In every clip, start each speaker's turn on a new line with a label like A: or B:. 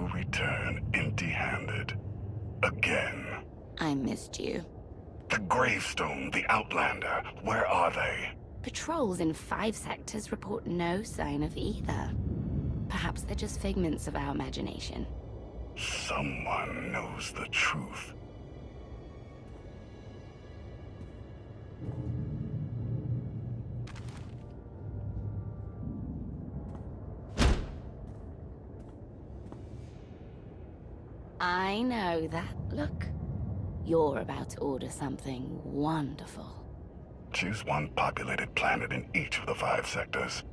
A: you'll return empty-handed. Again.
B: I missed you.
A: The Gravestone, the Outlander, where are they?
B: Patrols in 5 sectors report no sign of either. Perhaps they're just figments of our imagination.
A: Someone knows the truth.
B: I know that look. You're about to order something wonderful.
A: Choose one populated planet in each of the 5 sectors.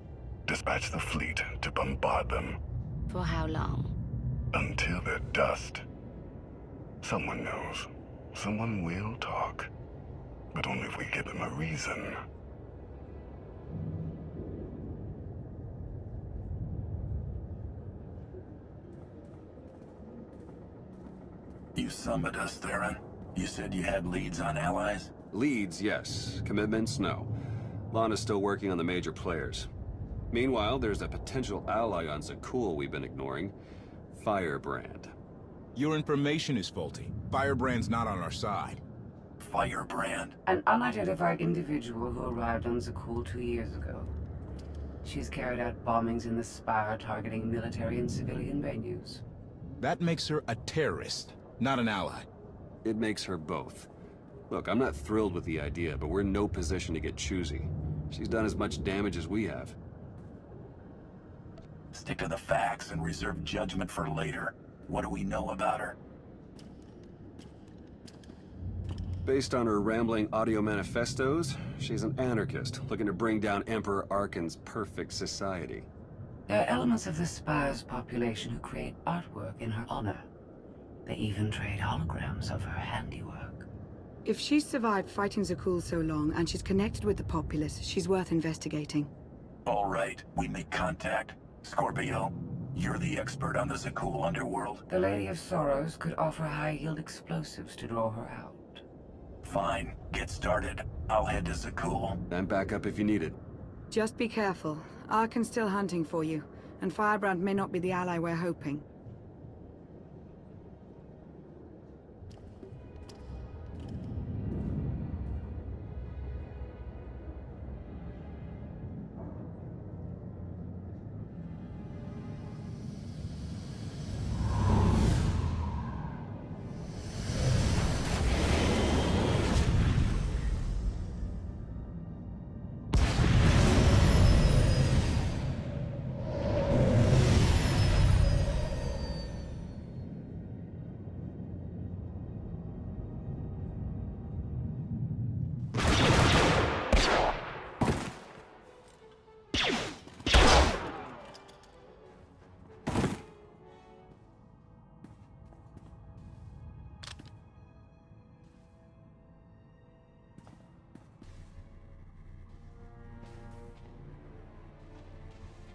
A: Dispatch the fleet to bombard them.
B: For how long?
A: Until they're dust. Someone knows. Someone will talk. But only if we give them a reason.
C: You summoned us, Theron. You said you had leads on allies?
D: Leads, yes. Commitments, no. Lana's still working on the major players. Meanwhile, there's a potential ally on Zakul we've been ignoring. Firebrand.
E: Your information is faulty. Firebrand's not on our side.
C: Firebrand?
F: An unidentified individual who arrived on Zakul 2 years ago. She's carried out bombings in the Spire targeting military and civilian venues.
E: That makes her a terrorist, not an ally.
D: It makes her both. Look, I'm not thrilled with the idea, but we're in no position to get choosy. She's done as much damage as we have.
C: Stick to the facts and reserve judgment for later. What do we know about her?
D: Based on her rambling audio manifestos, she's an anarchist looking to bring down Emperor Arkan's perfect society.
F: There are elements of the Spire's population who create artwork in her honor. They even trade holograms of her handiwork.
G: If she's survived fighting Zakul so long and she's connected with the populace, she's worth investigating.
C: All right, we make contact. Scorpio, you're the expert on the Zakul underworld.
F: The Lady of Sorrows could offer high-yield explosives to draw her out.
C: Fine, get started. I'll head to Zakul.
D: And back up if you need it.
G: Just be careful. Arkan's still hunting for you, and Firebrand may not be the ally we're hoping.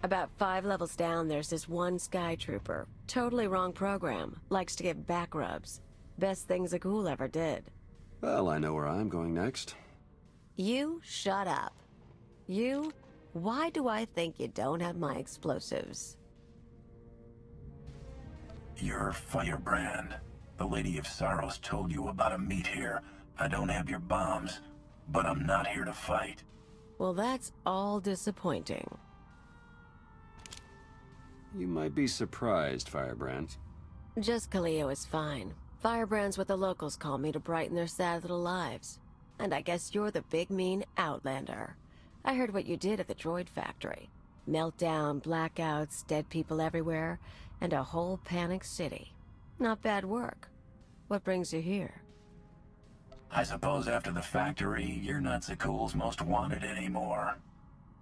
H: About 5 levels down, there's this one Sky Trooper. Totally wrong program. Likes to get back rubs. Best thing Zakul ever did.
D: Well, I know where I'm going next.
H: You shut up. You? Why do I think you don't have my explosives?
C: You're Firebrand. The Lady of Sorrows told you about a meet here. I don't have your bombs, but I'm not here to fight.
H: Well, that's all disappointing.
D: You might be surprised, Firebrand.
H: Just Kaleo is fine. Firebrand's what the locals call me to brighten their sad little lives. And I guess you're the big mean Outlander. I heard what you did at the droid factory. Meltdown, blackouts, dead people everywhere, and a whole panicked city. Not bad work. What brings you here?
C: I suppose after the factory, you're not Zakul's most wanted anymore.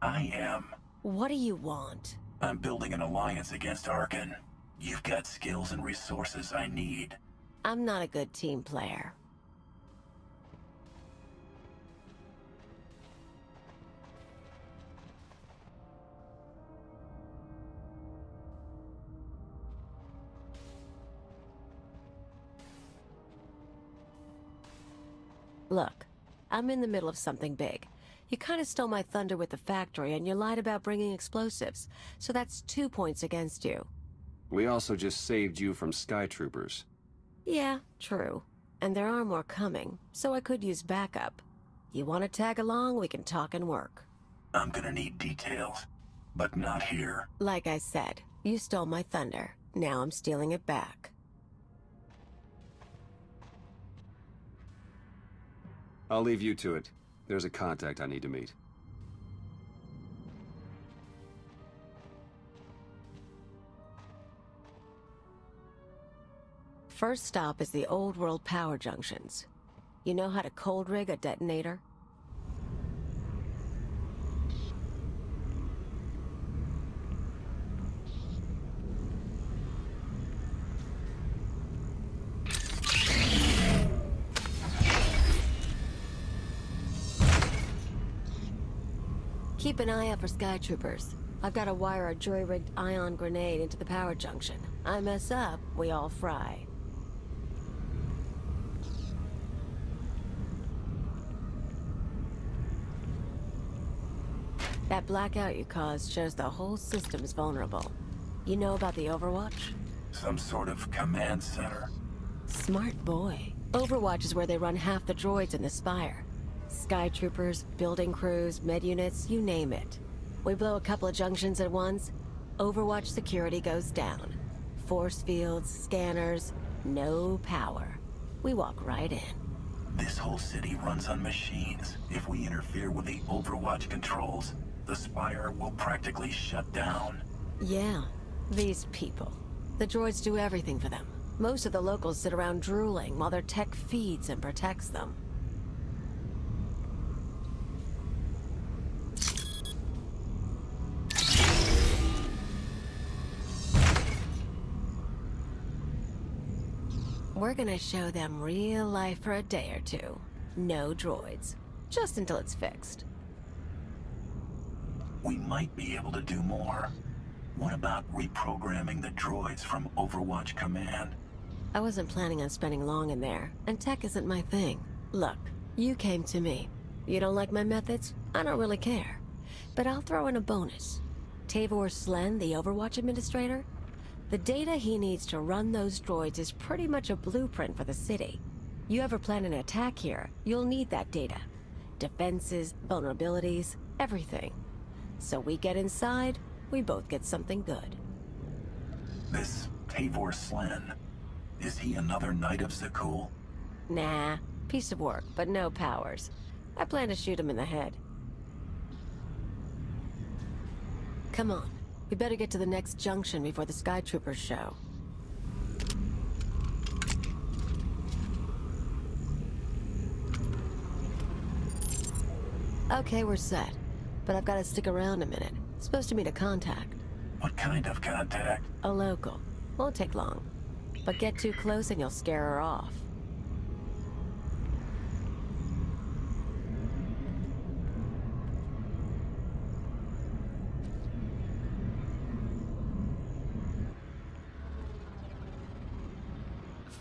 C: I am.
H: What do you want?
C: I'm building an alliance against Arkan. You've got skills and resources I need.
H: I'm not a good team player. Look, I'm in the middle of something big. You kind of stole my thunder with the factory, and you lied about bringing explosives. So that's 2 points against you.
D: We also just saved you from Sky Troopers.
H: Yeah, true. And there are more coming, so I could use backup. You want to tag along, we can talk and work.
C: I'm gonna need details, but not here.
H: Like I said, you stole my thunder. Now I'm stealing it back.
D: I'll leave you to it. There's a contact I need to meet.
H: First stop is the old world power junctions. You know how to cold rig a detonator? Keep an eye out for Sky Troopers. I've got to wire a jury-rigged ion grenade into the power junction. I mess up, we all fry. That blackout you caused shows the whole system is vulnerable. You know about the Overwatch?
C: Some sort of command center.
H: Smart boy. Overwatch is where they run half the droids in the Spire. Sky Troopers, building crews, med units, you name it. We blow a couple of junctions at once, Overwatch security goes down. Force fields, scanners, no power. We walk right in.
C: This whole city runs on machines. If we interfere with the Overwatch controls, the Spire will practically shut down.
H: Yeah, these people. The droids do everything for them. Most of the locals sit around drooling while their tech feeds and protects them. We're gonna show them real life for a day or two. No droids. Just until it's fixed.
C: We might be able to do more. What about reprogramming the droids from Overwatch Command?
H: I wasn't planning on spending long in there, and tech isn't my thing. Look, you came to me. You don't like my methods? I don't really care. But I'll throw in a bonus. Tavor Slen, the Overwatch administrator? The data he needs to run those droids is pretty much a blueprint for the city. You ever plan an attack here, you'll need that data. Defenses, vulnerabilities, everything. So we get inside, we both get something good.
C: This Tavor Slen, is he another Knight of Zakul?
H: Nah, piece of work, but no powers. I plan to shoot him in the head. Come on, we better get to the next junction before the Sky Troopers show. Okay, we're set. But I've got to stick around a minute. Supposed to meet a contact.
C: What kind of contact?
H: A local. Won't take long. But get too close and you'll scare her off.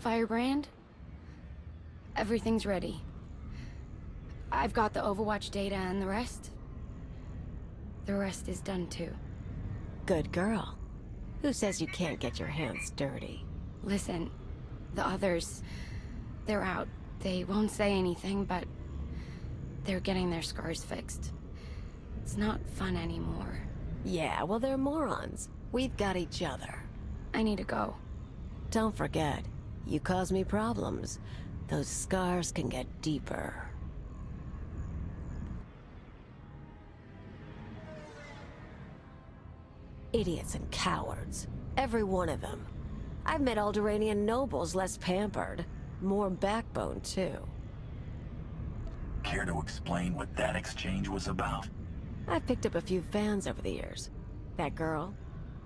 B: Firebrand? Everything's ready. I've got the Overwatch data and the rest. The rest is done too.
H: Good girl. Who says you can't get your hands dirty?
B: Listen, the others, they're out. They won't say anything, but they're getting their scars fixed. It's not fun anymore.
H: Yeah, well, they're morons. We've got each other.
B: I need to go.
H: Don't forget, you cause me problems. Those scars can get deeper. Idiots and cowards. Every one of them. I've met Alderaanian nobles less pampered. More backbone, too.
C: Care to explain what that exchange was about?
H: I've picked up a few fans over the years. That girl,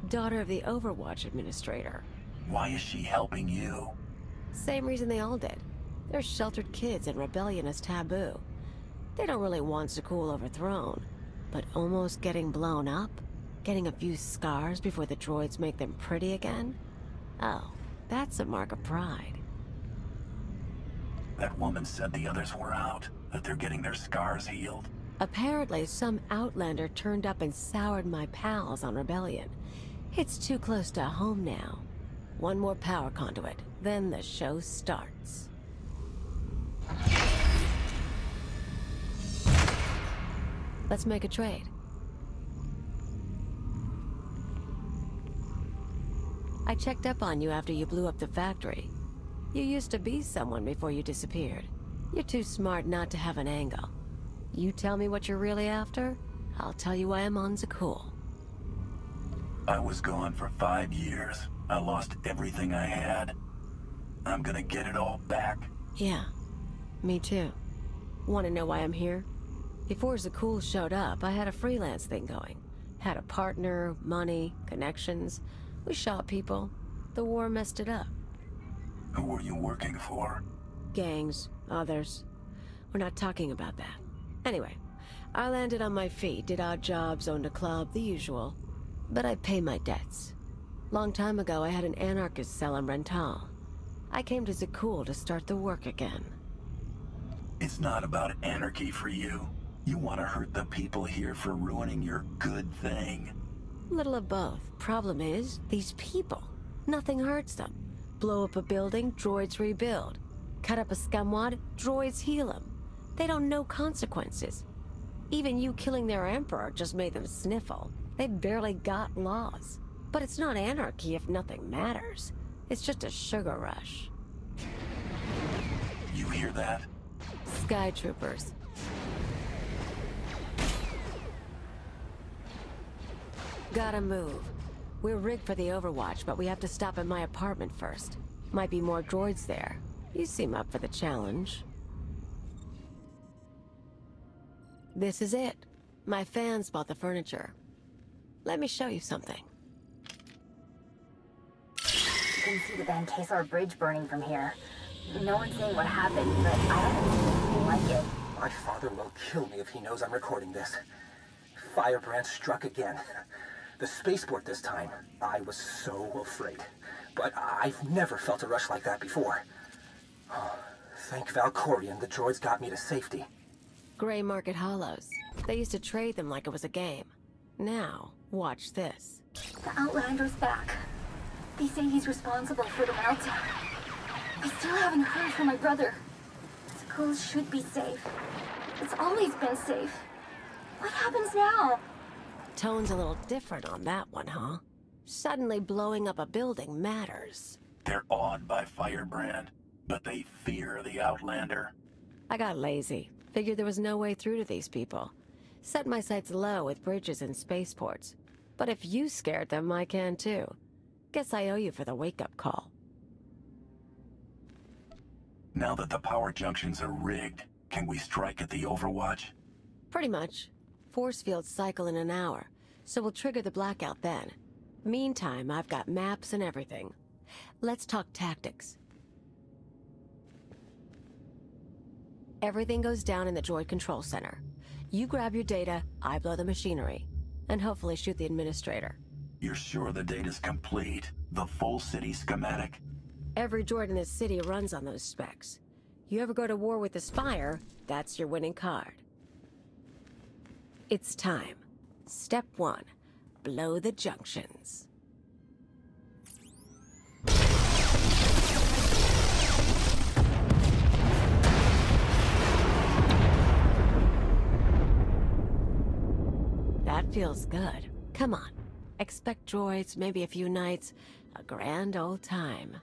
H: daughter of the Overwatch administrator.
C: Why is she helping you?
H: Same reason they all did. They're sheltered kids and rebellion is taboo. They don't really want Zakul overthrown, but almost getting blown up? Getting a few scars before the droids make them pretty again? Oh, that's a mark of pride.
C: That woman said the others were out, that they're getting their scars healed.
H: Apparently, some outlander turned up and soured my pals on rebellion. It's too close to home now. One more power conduit, then the show starts. Let's make a trade. I checked up on you after you blew up the factory. You used to be someone before you disappeared. You're too smart not to have an angle. You tell me what you're really after, I'll tell you why I'm on Zakul.
C: I was gone for 5 years. I lost everything I had. I'm gonna get it all back.
H: Yeah, me too. Want to know why I'm here? Before Zakul showed up, I had a freelance thing going. Had a partner, money, connections. We shot people. The war messed it up.
C: Who were you working for?
H: Gangs, others. We're not talking about that. Anyway, I landed on my feet, did odd jobs, owned a club, the usual. But I pay my debts. Long time ago, I had an anarchist cell in Rental. I came to Zakul to start the work again.
C: It's not about anarchy for you. You want to hurt the people here for ruining your good thing.
H: Little of both. Problem is, these people. Nothing hurts them. Blow up a building, droids rebuild. Cut up a scumwad, droids heal them. They don't know consequences. Even you killing their emperor just made them sniffle. They barely got laws. But it's not anarchy if nothing matters. It's just a sugar rush.
C: You hear that?
H: Sky troopers. Gotta move. We're rigged for the Overwatch, but we have to stop at my apartment first. Might be more droids there. You seem up for the challenge. This is it. My fans bought the furniture. Let me show you something.
I: You can see the Van Kesar Bridge burning from here. No one's saying what happened, but I don't see anything like it.
J: My father will kill me if he knows I'm recording this. Firebrand struck again. The spaceport this time. I was so afraid. But I've never felt a rush like that before. Oh, thank Valkorion, the droids got me to safety.
H: Gray Market Hollows. They used to trade them like it was a game. Now, watch this.
I: The Outlander's back. They say he's responsible for the meltdown. I still haven't heard from my brother. Zakul should be safe. It's always been safe. What happens now?
H: Tone's a little different on that one, huh? Suddenly blowing up a building matters.
C: They're awed by Firebrand, but they fear the Outlander.
H: I got lazy. Figured there was no way through to these people. Set my sights low with bridges and spaceports. But if you scared them, I can too. Guess I owe you for the wake-up call.
C: Now that the power junctions are rigged, can we strike at the Overwatch?
H: Pretty much. Force fields cycle in an hour, so we'll trigger the blackout then. Meantime, I've got maps and everything. Let's talk tactics. Everything goes down in the droid control center. You grab your data, I blow the machinery, and hopefully shoot the administrator.
C: You're sure the data's complete? The full city schematic?
H: Every droid in this city runs on those specs. You ever go to war with the Spire, that's your winning card. It's time. Step 1. Blow the junctions. That feels good. Come on. Expect droids, maybe a few nights. A grand old time.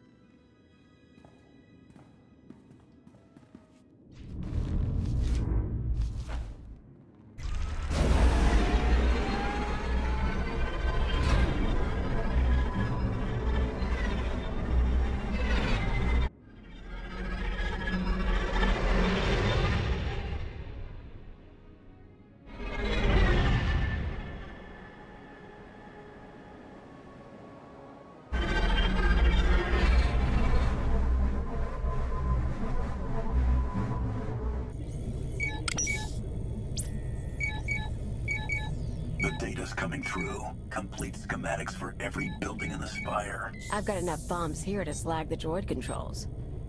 C: Coming through. Complete schematics for every building in the Spire.
H: I've got enough bombs here to slag the droid controls.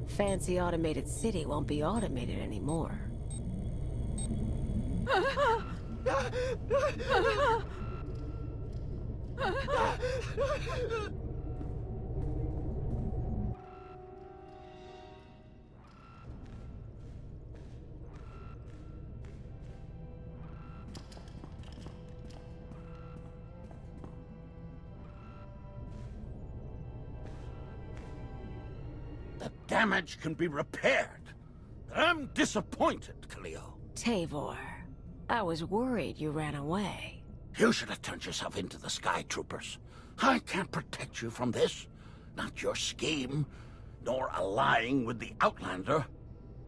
H: Fancy automated city won't be automated anymore.
K: The damage can be repaired. I'm disappointed, Cleo.
H: Tavor, I was worried you ran away.
K: You should have turned yourself into the Sky Troopers. I can't protect you from this. Not your scheme, nor allying with the Outlander.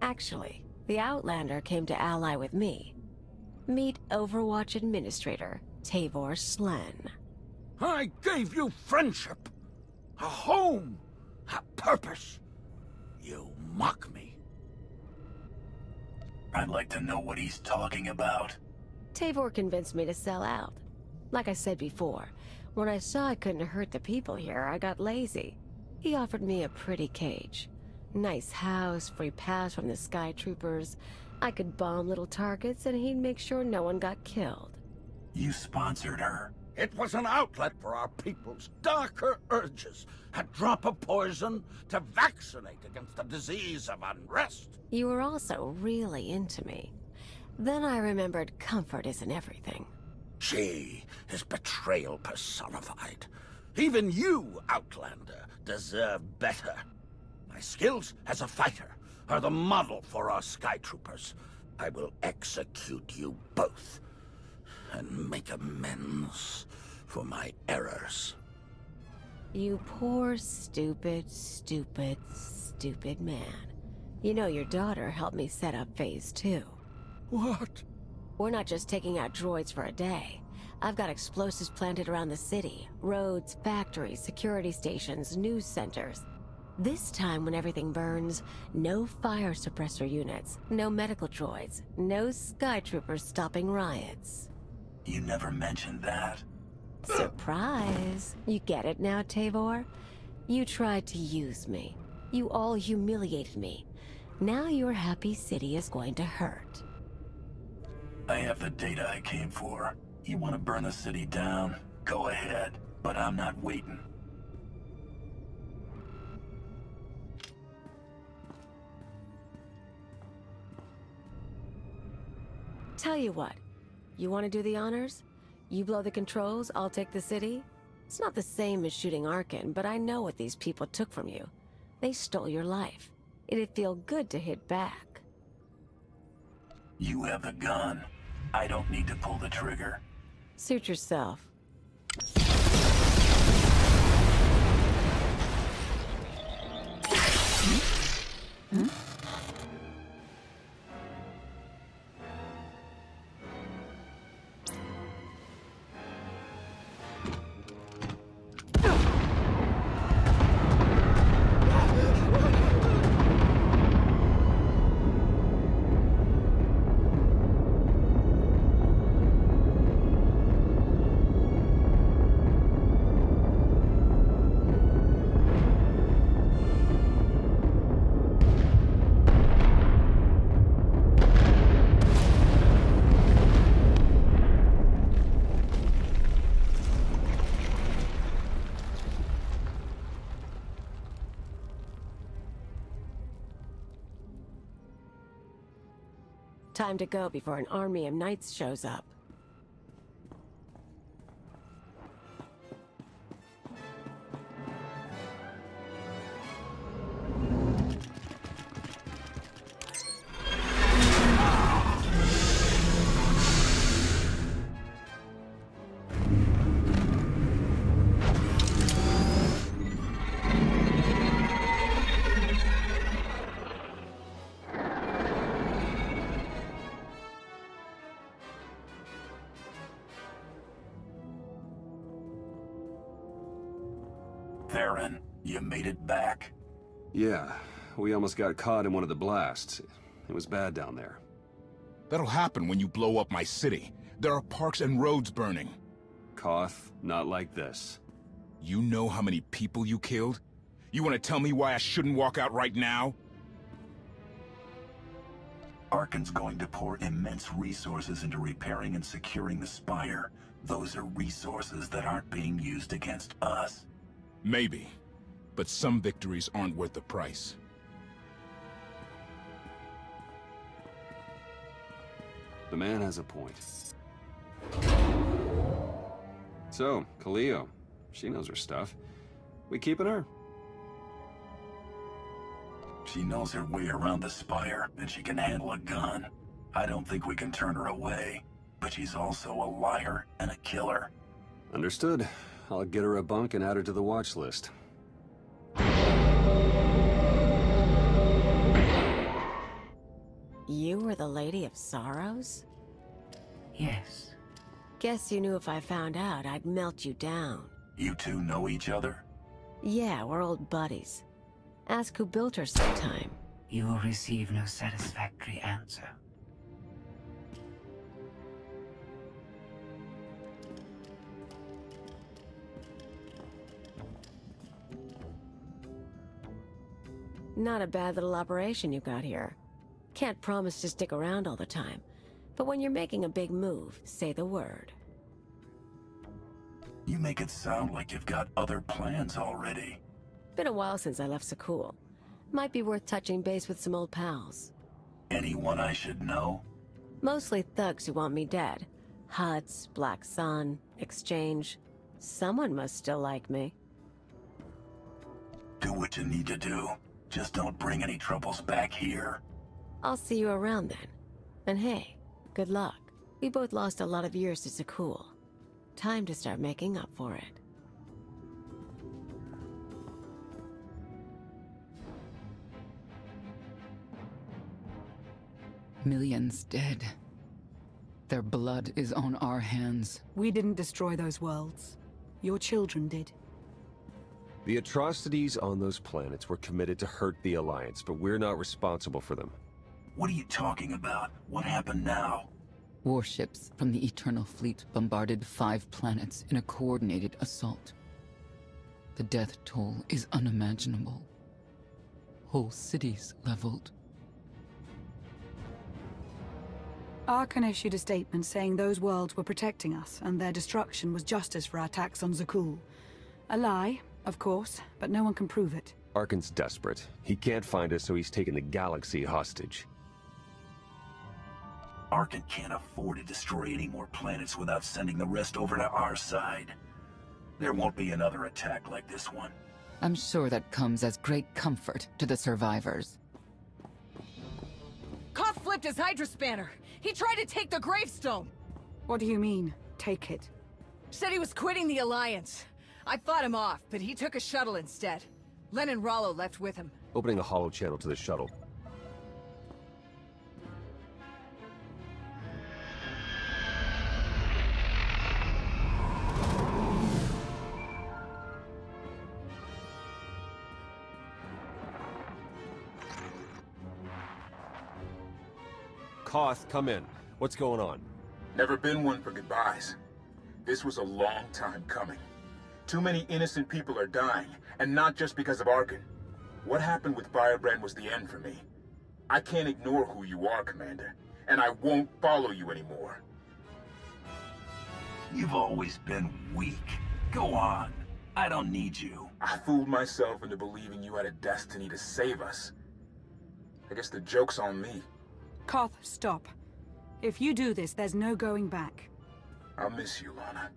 H: Actually, the Outlander came to ally with me. Meet Overwatch Administrator, Tavor Slen.
K: I gave you friendship, a home, a purpose. You mock me.
C: I'd like to know what he's talking about.
H: Tavor convinced me to sell out. Like I said before, when I saw I couldn't hurt the people here, I got lazy. He offered me a pretty cage. Nice house, free pass from the Sky Troopers. I could bomb little targets and he'd make sure no one got killed.
C: You sponsored her.
K: It was an outlet for our people's darker urges. A drop of poison to vaccinate against the disease of unrest.
H: You were also really into me. Then I remembered comfort isn't everything.
K: She is betrayal personified. Even you, Outlander, deserve better. My skills as a fighter are the model for our Sky Troopers. I will execute you both and make amends for my errors.
H: You poor, stupid, stupid, stupid man. You know your daughter helped me set up Phase 2.
K: What?
H: We're not just taking out droids for a day. I've got explosives planted around the city. Roads, factories, security stations, news centers. This time when everything burns, no fire suppressor units, no medical droids, no Sky Troopers stopping riots.
C: You never mentioned that.
H: Surprise! You get it now, Tavor? You tried to use me. You all humiliated me. Now your happy city is going to hurt.
C: I have the data I came for. You want to burn the city down? Go ahead, but I'm not waiting.
H: Tell you what, you want to do the honors? You blow the controls, I'll take the city? It's not the same as shooting Arkin, but I know what these people took from you. They stole your life. It'd feel good to hit back.
C: You have the gun. I don't need to pull the trigger.
H: Suit yourself.
G: Hmm?
H: Time to go before an army of knights shows up.
C: Theron, you made it back.
D: Yeah, we almost got caught in one of the blasts. It was bad down there.
E: That'll happen when you blow up my city. There are parks and roads burning.
D: KOTFE, not like this.
E: You know how many people you killed? You want to tell me why I shouldn't walk out right now?
C: Arkan's going to pour immense resources into repairing and securing the Spire. Those are resources that aren't being used against us.
E: Maybe. But some victories aren't worth the price.
D: The man has a point. So, Kaleo. She knows her stuff. We keeping her?
C: She knows her way around the Spire, and she can handle a gun. I don't think we can turn her away. But she's also a liar and a killer.
D: Understood. I'll get her a bunk and add her to the watch list.
H: You were the Lady of Sorrows?
F: Yes.
H: Guess you knew if I found out, I'd melt you down.
C: You two know each other?
H: Yeah, we're old buddies. Ask who built her sometime.
F: You will receive no satisfactory answer.
H: Not a bad little operation you got here. Can't promise to stick around all the time, but when you're making a big move, say the word.
C: You make it sound like you've got other plans already.
H: Been a while since I left Sakul. Might be worth touching base with some old pals.
C: Anyone I should know?
H: Mostly thugs who want me dead. Huts, Black Sun, Exchange. Someone must still like me.
C: Do what you need to do. Just don't bring any troubles back here.
H: I'll see you around then. And hey, good luck. We both lost a lot of years to Sakul. Time to start making up for it.
L: Millions dead. Their blood is on our hands.
G: We didn't destroy those worlds. Your children did.
M: The atrocities on those planets were committed to hurt the Alliance, but we're not responsible for them.
C: What are you talking about? What happened now?
L: Warships from the Eternal Fleet bombarded 5 planets in a coordinated assault. The death toll is unimaginable. Whole cities leveled.
G: Arkan issued a statement saying those worlds were protecting us, and their destruction was justice for our attacks on Zakul. A lie, of course, but no one can prove it.
M: Arkan's desperate. He can't find us, so he's taken the galaxy hostage.
C: Arkan can't afford to destroy any more planets without sending the rest over to our side. There won't be another attack like this one.
L: I'm sure that comes as great comfort to the survivors.
N: KOTFE flipped his Hydra spanner. He tried to take the gravestone.
G: What do you mean, take it?
N: Said he was quitting the Alliance. I fought him off, but he took a shuttle instead. Len and Rollo left with him.
M: Opening a holo channel to the shuttle. KOTFE, come in. What's going on?
E: Never been one for goodbyes. This was a long time coming. Too many innocent people are dying, and not just because of Arkan. What happened with Firebrand was the end for me. I can't ignore who you are, Commander, and I won't follow you anymore.
C: You've always been weak. Go on. I don't need you.
E: I fooled myself into believing you had a destiny to save us. I guess the joke's on me.
G: KOTFE, stop. If you do this, there's no going back.
E: I'll miss you, Lana.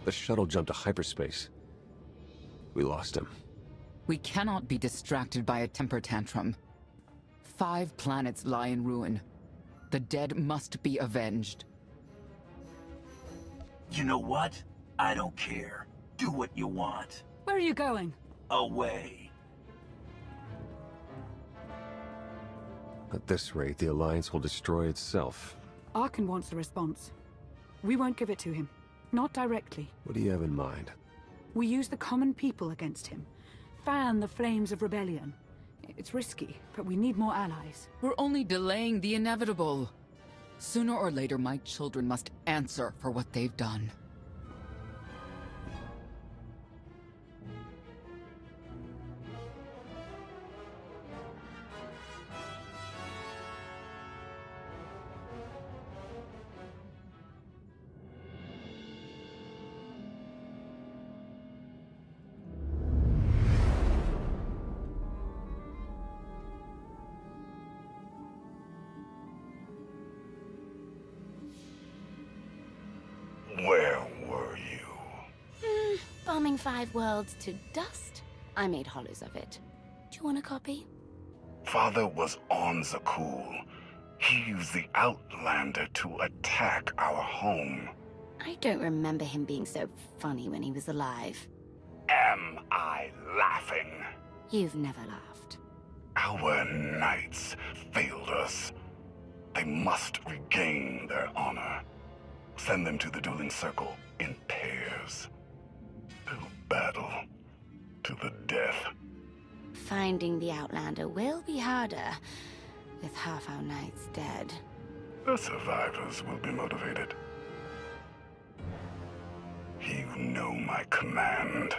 M: The shuttle jumped to hyperspace. We lost him.
L: We cannot be distracted by a temper tantrum. 5 planets lie in ruin. The dead must be avenged.
C: You know what? I don't care. Do what you want.
G: Where are you going?
C: Away.
M: At this rate, the Alliance will destroy itself.
G: Arkan wants a response. We won't give it to him. Not directly.
M: What do you have in mind?
G: We use the common people against him. Fan the flames of rebellion. It's risky, but we need more allies.
L: We're only delaying the inevitable. Sooner or later, my children must answer for what they've done.
B: burning 5 worlds to dust, I made hollows of it. Do you want a copy?
A: Father was on Zakul. He used the Outlander to attack our home.
B: I don't remember him being so funny when he was alive.
A: Am I laughing?
B: You've never laughed.
A: Our knights failed us. They must regain their honor. Send them to the dueling circle in pairs. They'll battle to the death.
B: Finding the Outlander will be harder, with half our knights dead.
A: The survivors will be motivated. You know my command.